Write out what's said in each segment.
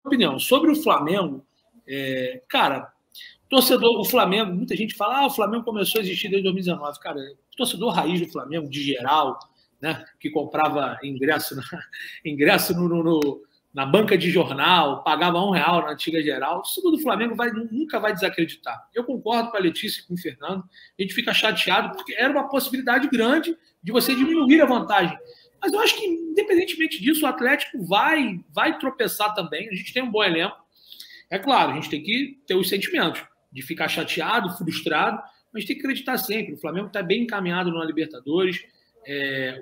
opinião. Sobre o Flamengo, cara, torcedor, o Flamengo, muita gente fala, o Flamengo começou a existir desde 2019. Cara, o torcedor raiz do Flamengo, de geral, né, que comprava ingresso na banca de jornal, pagava R$1 na antiga geral, isso do Flamengo nunca vai desacreditar. Eu concordo com a Letícia e com o Fernando, a gente fica chateado porque era uma possibilidade grande de você diminuir a vantagem. Mas eu acho que, independentemente disso, o Atlético vai tropeçar também. A gente tem um bom elenco. É claro, a gente tem que ter os sentimentos de ficar chateado, frustrado, mas tem que acreditar sempre. O Flamengo está bem encaminhado na Libertadores.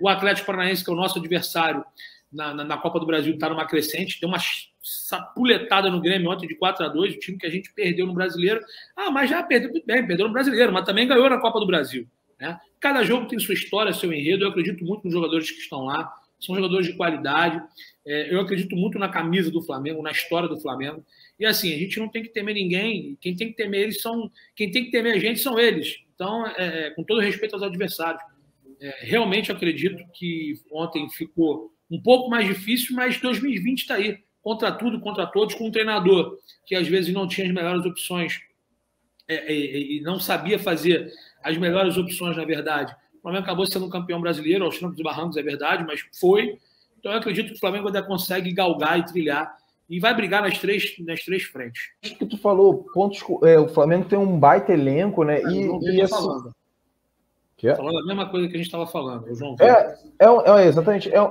O Atlético Paranaense, que é o nosso adversário na Copa do Brasil, está numa crescente. Deu uma sapuletada no Grêmio ontem de 4-2, o time que a gente perdeu no Brasileiro. Mas já perdeu muito bem, perdeu no Brasileiro, mas também ganhou na Copa do Brasil, né? Cada jogo tem sua história, seu enredo. Eu acredito muito nos jogadores que estão lá. São jogadores de qualidade. Eu acredito muito na camisa do Flamengo, na história do Flamengo. E assim, a gente não tem que temer ninguém. Quem tem que temer quem tem que temer a gente são eles. Então, com todo respeito aos adversários, realmente acredito que ontem ficou um pouco mais difícil, mas 2020 está aí, contra tudo, contra todos, com um treinador que às vezes não tinha as melhores opções e não sabia fazer as melhores opções, na verdade. O Flamengo acabou sendo um campeão brasileiro, aos trancos e barrancos, é verdade, mas foi. Então eu acredito que o Flamengo ainda consegue galgar e trilhar e vai brigar nas três frentes. Acho que tu falou, o Flamengo tem um baita elenco, né? E assim... falando. Falando a mesma coisa que a gente estava falando, o João.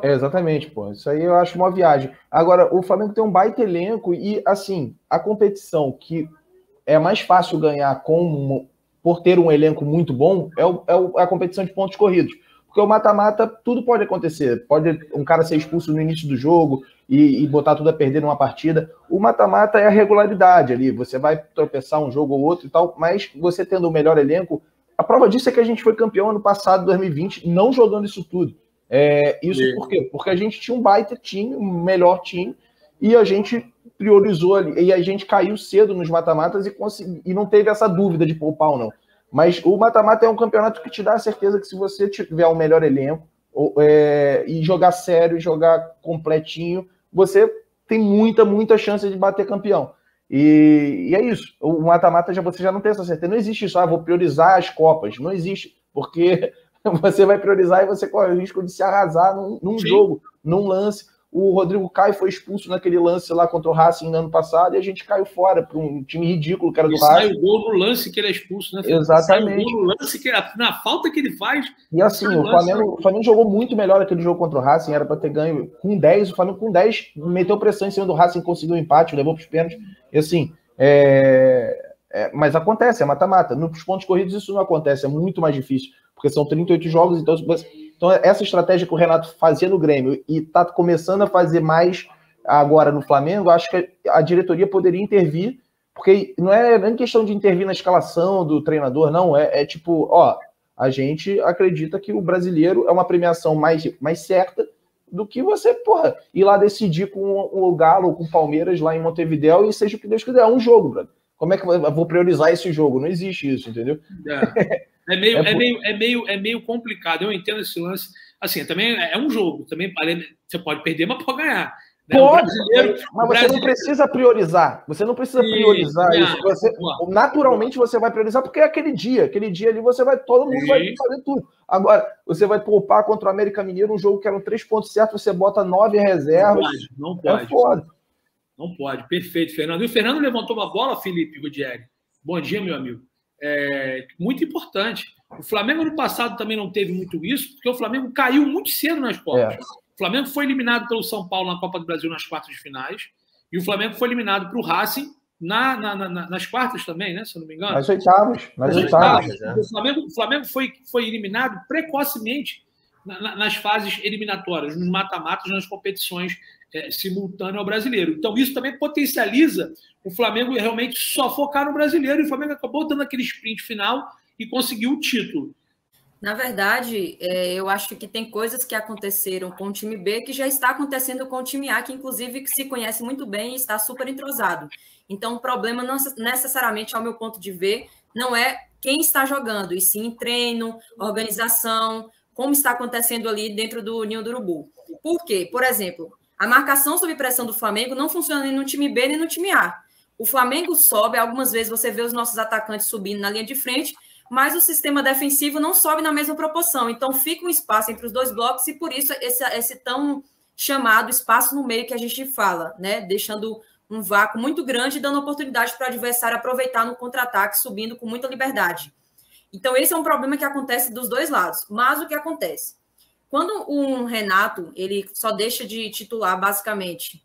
Exatamente, pô. Isso aí eu acho uma viagem. Agora, o Flamengo tem um baita elenco e, assim, a competição que é mais fácil ganhar por ter um elenco muito bom é a competição de pontos corridos. Porque o mata-mata, tudo pode acontecer. Pode um cara ser expulso no início do jogo e botar tudo a perder numa partida. O mata-mata é a regularidade ali. Você vai tropeçar um jogo ou outro e tal, mas você tendo o melhor elenco, a prova disso é que a gente foi campeão ano passado, 2020, não jogando isso tudo. Isso por quê? Porque a gente tinha um baita time, um melhor time, e a gente priorizou ali, e a gente caiu cedo nos mata-matas e não teve essa dúvida de poupar ou não. Mas o mata-mata é um campeonato que te dá a certeza que se você tiver o melhor elenco e jogar sério, jogar completinho, você tem muita chance de bater campeão. E é isso. O mata-mata você já não tem essa certeza. Não existe isso, vou priorizar as Copas. Não existe, porque você vai priorizar e você corre o risco de se arrasar num jogo, num lance. O Rodrigo Caio foi expulso naquele lance lá contra o Racing no ano passado e a gente caiu fora para um time ridículo que era do Racing. Sai o gol no lance que ele é expulso, né? Exatamente. Sai o gol no lance na falta que ele faz. E assim, o Flamengo jogou muito melhor aquele jogo contra o Racing, era para ter ganho com 10. O Flamengo com 10 meteu pressão em cima do Racing, conseguiu um empate, levou para os pênaltis. E assim, mas acontece, é mata-mata. Nos pontos corridos isso não acontece, é muito mais difícil, porque são 38 jogos, então essa estratégia que o Renato fazia no Grêmio e está começando a fazer mais agora no Flamengo, acho que a diretoria poderia intervir, porque não é nem questão de intervir na escalação do treinador, não, tipo, a gente acredita que o brasileiro é uma premiação mais certa do que você, ir lá decidir com o Galo ou com o Palmeiras lá em Montevidéu e seja o que Deus quiser, é um jogo, brother. Como é que eu vou priorizar esse jogo? Não existe isso, entendeu? É meio complicado. Eu entendo esse lance. Assim, também é um jogo. Também você pode perder, mas pode ganhar. Né? Pode, mas você não precisa priorizar. Você não precisa priorizar isso. Naturalmente você vai priorizar porque é aquele dia. Aquele dia ali todo mundo vai fazer tudo. Agora, você vai poupar contra o América Mineiro um jogo que eram 3 pontos certos, você bota 9 reservas. Não pode. É foda. Não pode. Perfeito, Fernando. E o Fernando levantou uma bola, Felipe Rudieri. Bom dia, meu amigo. Muito importante. O Flamengo no passado também não teve muito isso, porque o Flamengo caiu muito cedo nas Copas. O Flamengo foi eliminado pelo São Paulo na Copa do Brasil nas quartas de finais, e o Flamengo foi eliminado para o Racing nas quartas também, né? Se eu não me engano. Nas oitavas. O Flamengo foi eliminado precocemente nas fases eliminatórias, nos mata-matas, nas competições simultâneas ao brasileiro. Então, isso também potencializa o Flamengo realmente só focar no brasileiro, e o Flamengo acabou dando aquele sprint final e conseguiu o título. Na verdade, eu acho que tem coisas que aconteceram com o time B que já está acontecendo com o time A, que inclusive que se conhece muito bem e está super entrosado. Então, o problema não necessariamente, ao meu ponto de ver, não é quem está jogando, e sim treino, organização, como está acontecendo ali dentro do Ninho do Urubu. Por quê? Por exemplo, A marcação sob pressão do Flamengo não funciona nem no time B nem no time A. O Flamengo sobe, algumas vezes você vê os nossos atacantes subindo na linha de frente, mas o sistema defensivo não sobe na mesma proporção. Então fica um espaço entre os dois blocos e por isso esse tão chamado espaço no meio que a gente fala, né? Deixando um vácuo muito grande, dando oportunidade para o adversário aproveitar no contra-ataque, subindo com muita liberdade. Então esse é um problema que acontece dos dois lados. Mas o que acontece? Quando um Renato, ele só deixa de titular, basicamente,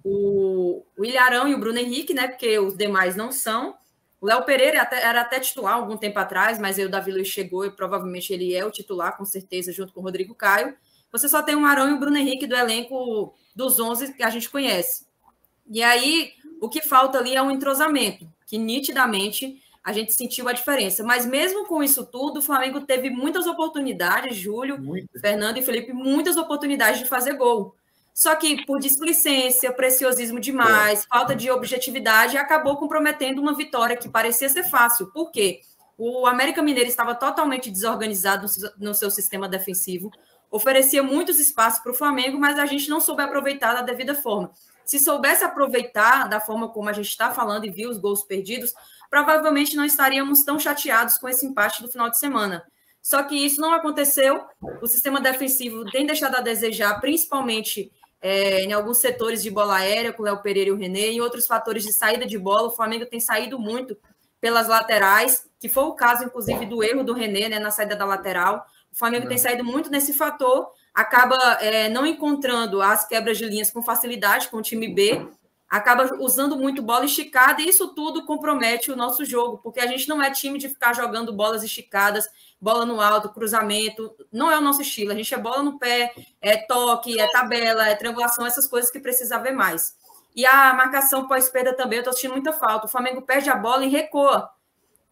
o Ilharão e o Bruno Henrique, né? Porque os demais não são. O Léo Pereira era até titular algum tempo atrás, mas aí o Davi Luiz chegou e provavelmente ele é o titular, com certeza, junto com o Rodrigo Caio. Você só tem o Arão e o Bruno Henrique do elenco dos 11 que a gente conhece. E aí, o que falta ali é um entrosamento, que nitidamente a gente sentiu a diferença. Mas mesmo com isso tudo, o Flamengo teve muitas oportunidades, Júlio, Fernando e Felipe, muitas oportunidades de fazer gol. Só que por displicência, preciosismo demais, falta de objetividade, acabou comprometendo uma vitória que parecia ser fácil. Por quê? O América Mineiro estava totalmente desorganizado no seu sistema defensivo, oferecia muitos espaços para o Flamengo, mas a gente não soube aproveitar da devida forma. Se soubesse aproveitar da forma como a gente está falando e viu os gols perdidos, provavelmente não estaríamos tão chateados com esse empate do final de semana. Só que isso não aconteceu, o sistema defensivo tem deixado a desejar, principalmente em alguns setores de bola aérea, com o Léo Pereira e o René, e outros fatores de saída de bola. O Flamengo tem saído muito pelas laterais, que foi o caso, inclusive, do erro do René, né, na saída da lateral. O Flamengo tem saído muito nesse fator, acaba não encontrando as quebras de linhas com facilidade com o time B, acaba usando muito bola esticada, e isso tudo compromete o nosso jogo, porque a gente não é time de ficar jogando bolas esticadas, bola no alto, cruzamento, não é o nosso estilo. A gente é bola no pé, é toque, é tabela, é triangulação, essas coisas que precisa ver mais. E a marcação pós-perda também, eu tô sentindo muita falta. O Flamengo perde a bola e recua.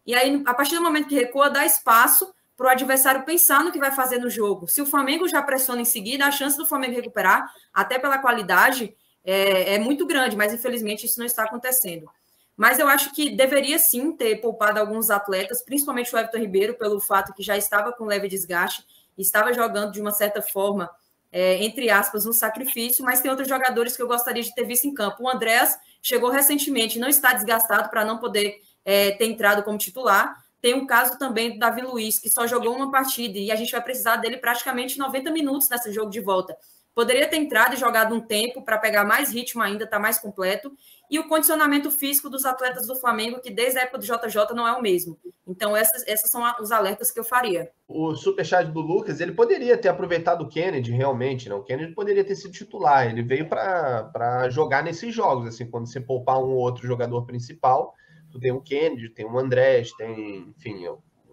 E aí, a partir do momento que recua, dá espaço para o adversário pensar no que vai fazer no jogo. Se o Flamengo já pressiona em seguida, a chance do Flamengo recuperar, até pela qualidade, é muito grande, mas infelizmente isso não está acontecendo. Mas eu acho que deveria sim ter poupado alguns atletas, principalmente o Everton Ribeiro, pelo fato que já estava com leve desgaste, estava jogando de uma certa forma, entre aspas, um sacrifício, mas tem outros jogadores que eu gostaria de ter visto em campo. O Andrés chegou recentemente, não está desgastado para não poder ter entrado como titular. Tem um caso também do Davi Luiz, que só jogou uma partida, e a gente vai precisar dele praticamente 90 minutos nesse jogo de volta. Poderia ter entrado e jogado um tempo para pegar mais ritmo ainda, estar mais completo. E o condicionamento físico dos atletas do Flamengo, que desde a época do JJ não é o mesmo. Então, essas são os alertas que eu faria. O superchat do Lucas, ele poderia ter aproveitado o Kennedy, realmente. Não? O Kennedy poderia ter sido titular. Ele veio para jogar nesses jogos. Assim, quando você poupar um ou outro jogador principal, tu tem o Kennedy, tem o Andrés, tem, enfim,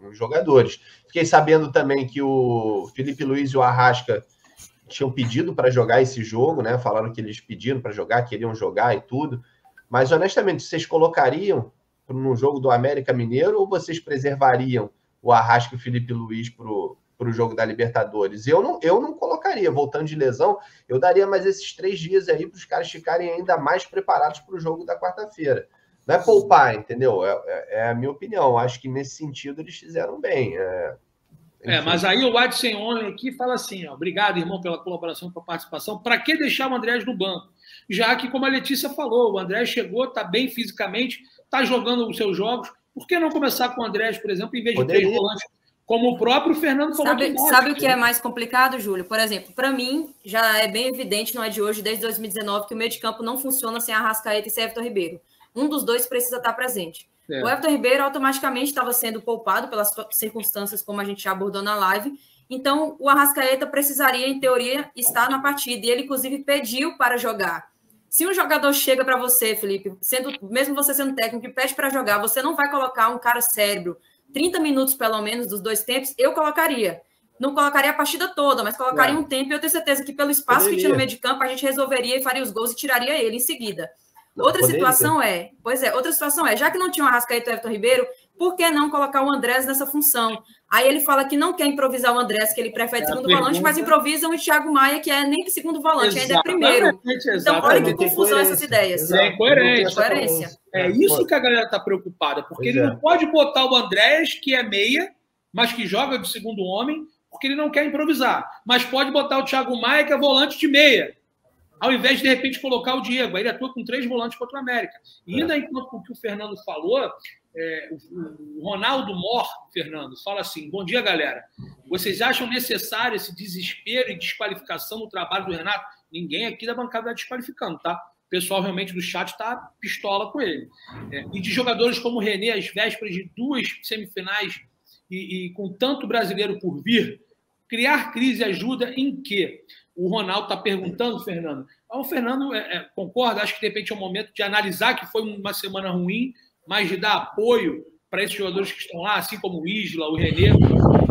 os jogadores. Fiquei sabendo também que o Felipe Luiz e o Arrasca tinham pedido para jogar esse jogo, né? Falaram que eles pediram para jogar, queriam jogar e tudo. Mas, honestamente, vocês colocariam no jogo do América Mineiro ou vocês preservariam o Arrasca e o Felipe Luiz para o jogo da Libertadores? Eu não colocaria. Voltando de lesão, eu daria mais esses 3 dias aí para os caras ficarem ainda mais preparados para o jogo da quarta-feira. Não é poupar, entendeu? É a minha opinião. Acho que, nesse sentido, eles fizeram bem. Mas aí o Adson Only aqui fala assim, ó, obrigado, irmão, pela colaboração, pela participação. Para que deixar o Andrés no banco? Já que, como a Letícia falou, o Andrés chegou, está bem fisicamente, está jogando os seus jogos. Por que não começar com o Andrés, por exemplo, em vez de 3 volantes, como o próprio Fernando falou? Sabe o que é mais complicado, Júlio? Por exemplo, para mim, já é bem evidente, não é de hoje, desde 2019, que o meio de campo não funciona sem Arrascaeta e sem Everton Ribeiro. Um dos dois precisa estar presente. O Everton Ribeiro automaticamente estava sendo poupado pelas circunstâncias, como a gente já abordou na live. Então, o Arrascaeta precisaria, em teoria, estar na partida. E ele, inclusive, pediu para jogar. Se um jogador chega para você, Felipe, mesmo você sendo técnico, e pede para jogar, você não vai colocar um cara cérebro 30 minutos, pelo menos, dos 2 tempos, eu colocaria. Não colocaria a partida toda, mas colocaria um tempo, e eu tenho certeza que, pelo espaço que tinha no meio de campo, a gente resolveria e faria os gols e tiraria ele em seguida. Outra situação é, já que não tinha o Arrascaeta e o Everton Ribeiro, por que não colocar o Andrés nessa função? Aí ele fala que não quer improvisar o Andrés, que ele prefere segundo volante, mas improvisam o Thiago Maia, que é nem segundo volante, ainda é primeiro. Então, olha que confusão essas ideias. É incoerência. É isso que a galera está preocupada, porque ele não pode botar o Andrés, que é meia, mas que joga de segundo homem, porque ele não quer improvisar. Mas pode botar o Thiago Maia, que é volante de meia. ao invés de repente colocar o Diego. Aí ele atua com 3 volantes contra o América. E ainda enquanto com o que o Fernando falou, o Ronaldo Mor, Fernando, fala assim: bom dia, galera. Vocês acham necessário esse desespero e desqualificação no trabalho do Renato? Ninguém aqui da bancada está desqualificando, tá? O pessoal realmente do chat está pistola com ele. E de jogadores como o René, às vésperas de 2 semifinais e com tanto brasileiro por vir, criar crise ajuda em quê? O Ronaldo está perguntando, Fernando. O Fernando concorda, acho que de repente é o momento de analisar que foi uma semana ruim, mas de dar apoio para esses jogadores que estão lá, assim como o Isla, o René.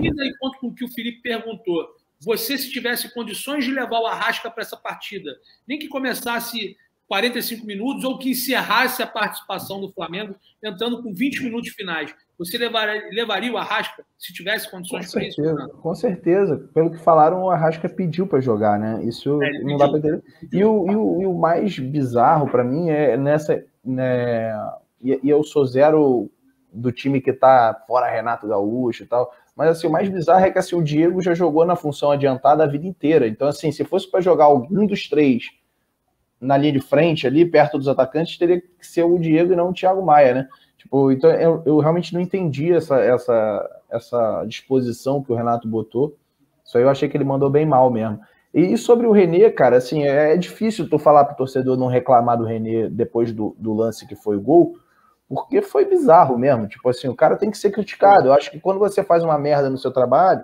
E daí, enquanto com o que o Felipe perguntou, você, se tivesse condições de levar o Arrasca para essa partida, nem que começasse 45 minutos ou que encerrasse a participação do Flamengo entrando com 20 minutos finais, você levaria o Arrasca se tivesse condições para isso? Com certeza. Pelo que falaram, o Arrasca pediu para jogar, né? Isso não dá para entender. E o mais bizarro para mim é nessa... Né, e eu sou zero do time que tá fora Renato Gaúcho e tal, mas assim, o mais bizarro é que assim, o Diego já jogou na função adiantada a vida inteira. Então, assim, se fosse para jogar algum dos 3 na linha de frente, ali, perto dos atacantes, teria que ser o Diego e não o Thiago Maia, né? Tipo, então eu realmente não entendi essa disposição que o Renato botou. Isso aí eu achei que ele mandou bem mal mesmo. E sobre o René, cara, assim, é difícil tu falar pro torcedor não reclamar do René depois do lance que foi o gol, porque foi bizarro mesmo. Tipo assim, o cara tem que ser criticado. Eu acho que quando você faz uma merda no seu trabalho,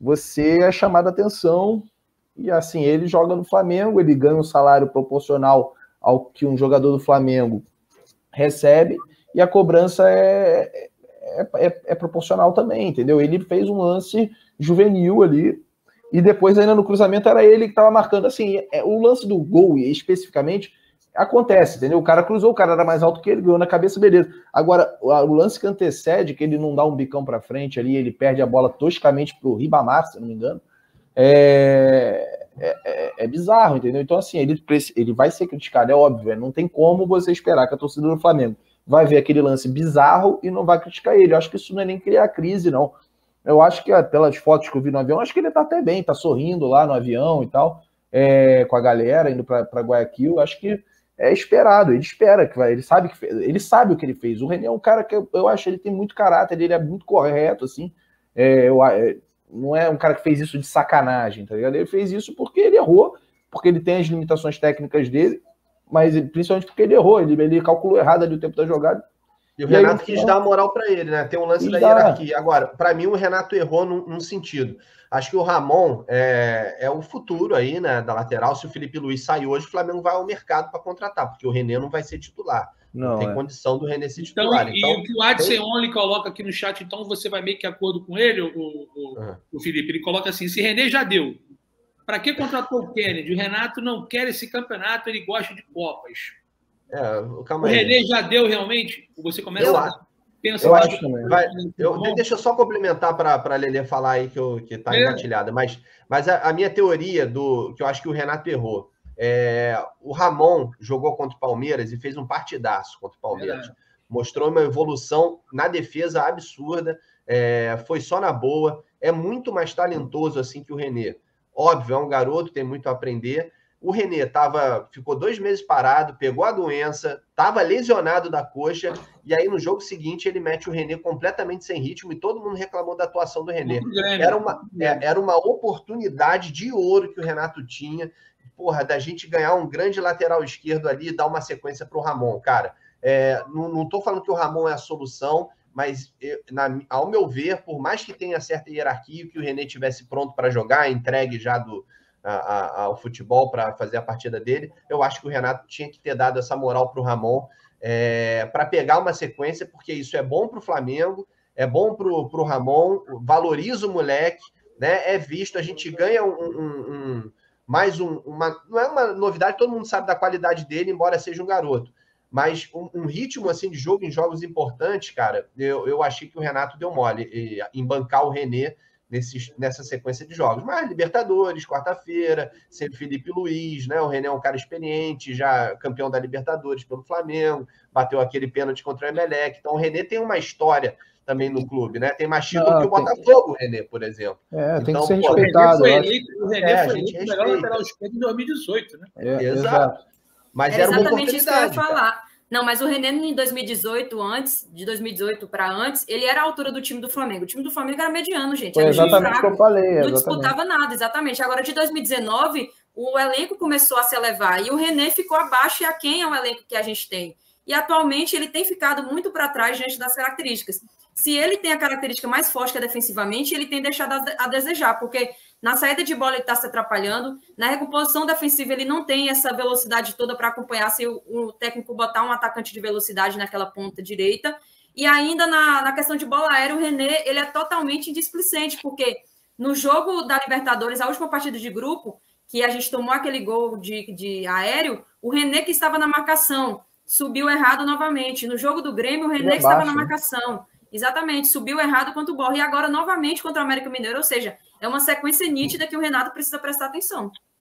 você é chamado a atenção. E assim, ele joga no Flamengo, ele ganha um salário proporcional ao que um jogador do Flamengo recebe, e a cobrança é proporcional também, entendeu? Ele fez um lance juvenil ali, e depois ainda no cruzamento era ele que estava marcando. Assim, o lance do gol, especificamente, acontece, entendeu? O cara cruzou, o cara era mais alto que ele, ganhou na cabeça, beleza. Agora, o lance que antecede, que ele não dá um bicão para frente ali, ele perde a bola toscamente pro Ribamar, se não me engano, é bizarro, entendeu? Então, assim, ele vai ser criticado, é óbvio, não tem como você esperar que a torcida do Flamengo vai ver aquele lance bizarro e não vai criticar ele. Eu acho que isso não é nem criar crise, não. Eu acho que, pelas fotos que eu vi no avião, acho que ele tá até bem, tá sorrindo lá no avião e tal, com a galera, indo para Guayaquil. Eu acho que é esperado, ele espera que vai, ele sabe o que ele fez. O René é um cara que eu acho que ele tem muito caráter, ele é muito correto, assim, não é um cara que fez isso de sacanagem, tá ligado? Ele fez isso porque ele errou, porque ele tem as limitações técnicas dele, mas principalmente porque ele errou, ele calculou errado ali o tempo da jogada. E o Renato quis dar moral para ele, né? Tem um lance da hierarquia. Agora, para mim, o Renato errou num sentido. Acho que o Ramon é o futuro aí, né, da lateral. Se o Felipe Luiz sair hoje, o Flamengo vai ao mercado para contratar, porque o René não vai ser titular. Não tem condição do René ser titular. Então, e o que o Adson Only coloca aqui no chat, então você vai meio que de acordo com ele, o Felipe. Ele coloca assim: se René já deu, para que contratou o Kennedy? O Renato não quer esse campeonato, ele gosta de Copas. O René já deu realmente? Você começa a pensar. Eu acho também. Deixa eu só complementar para a Lelê falar aí que está engatilhada. Mas a minha teoria que eu acho que o Renato errou. O Ramon jogou contra o Palmeiras e fez um partidaço contra o Palmeiras. Mostrou uma evolução na defesa absurda. Foi só na boa. É muito mais talentoso assim que o René. Óbvio, é um garoto, tem muito a aprender. O René ficou 2 meses parado, pegou a doença, estava lesionado da coxa, e aí no jogo seguinte ele mete o René completamente sem ritmo, e todo mundo reclamou da atuação do René. Era uma oportunidade de ouro que o Renato tinha, da gente ganhar um grande lateral esquerdo ali e dar uma sequência para o Ramon, cara. Não estou falando que o Ramon é a solução, mas ao meu ver, por mais que tenha certa hierarquia, que o René tivesse pronto para jogar, entregue já ao futebol para fazer a partida dele, eu acho que o Renato tinha que ter dado essa moral para o Ramon, para pegar uma sequência, porque isso é bom para o Flamengo, é bom para o Ramon, valoriza o moleque, né? É visto, a gente ganha não é uma novidade, todo mundo sabe da qualidade dele, embora seja um garoto, mas um ritmo assim de jogo em jogos importantes, cara, eu achei que o Renato deu mole em bancar o René, nessa sequência de jogos. Mas Libertadores, quarta-feira, sem Felipe Luiz, né? O René é um cara experiente, já campeão da Libertadores pelo Flamengo, bateu aquele pênalti contra o Emelec. Então o René tem uma história também no clube, né? Tem mais título que o Botafogo, o René, por exemplo. Tem então, que ser respeitado. O René foi eleito o melhor lateral esquerdo em 2018, né? Exato. Mas era uma oportunidade. Exatamente isso que eu ia falar. Não, mas o René em 2018, de 2018 para antes, ele era a altura do time do Flamengo. O time do Flamengo era mediano, gente. Foi exatamente o que eu falei. Não disputava nada, exatamente. Agora, de 2019, o elenco começou a se elevar e o René ficou abaixo e aquém é o elenco que a gente tem. E atualmente ele tem ficado muito para trás diante das características. Se ele tem a característica mais forte que é defensivamente, ele tem deixado a desejar, porque na saída de bola ele está se atrapalhando, na recomposição defensiva ele não tem essa velocidade toda para acompanhar se o técnico botar um atacante de velocidade naquela ponta direita, e ainda na questão de bola aérea, o René ele é totalmente indisplicente, porque no jogo da Libertadores, a última partida de grupo, que a gente tomou aquele gol de aéreo, o René que estava na marcação, subiu errado novamente. No jogo do Grêmio, o René que estava na marcação. Exatamente, subiu errado contra o Borja. E agora, novamente, contra o América Mineiro. Ou seja, é uma sequência nítida que o Renato precisa prestar atenção.